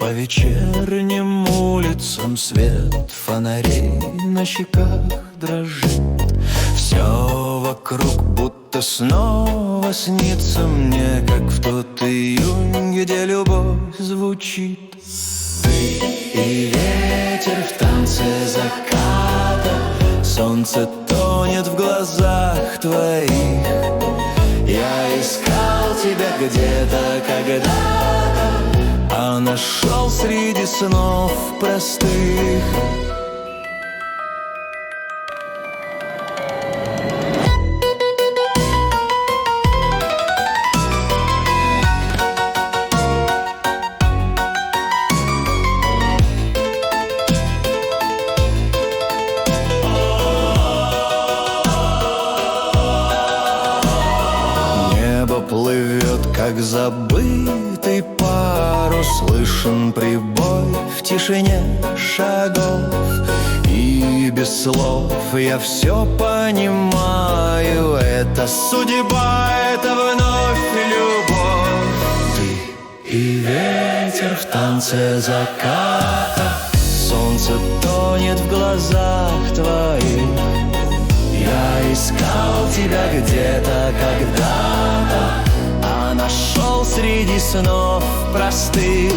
По вечерним улицам свет фонарей на щеках дрожит. Все вокруг будто снова снится мне, как в тот июнь, где любовь звучит. Ты и ветер в танце заката, солнце тонет в глазах твоих. Я искал тебя где-то когда-то, а нашел среди снов простых. Небо плывет, как забытый парус, слышен прибой в тишине шагов. И без слов я все понимаю, это судьба, это вновь любовь. Ты и ветер в танце заката, солнце тонет в глазах твоих. Я искал тебя где-то когда-то, а нашел среди снов простых.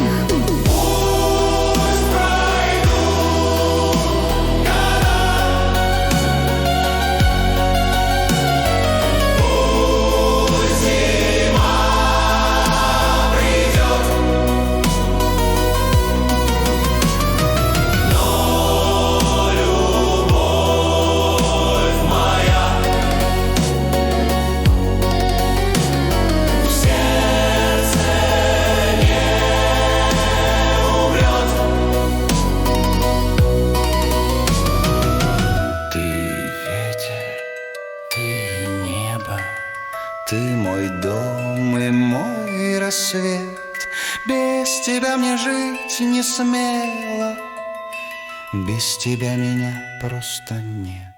Ты мой дом и мой рассвет, без тебя мне жить не смело, без тебя меня просто нет.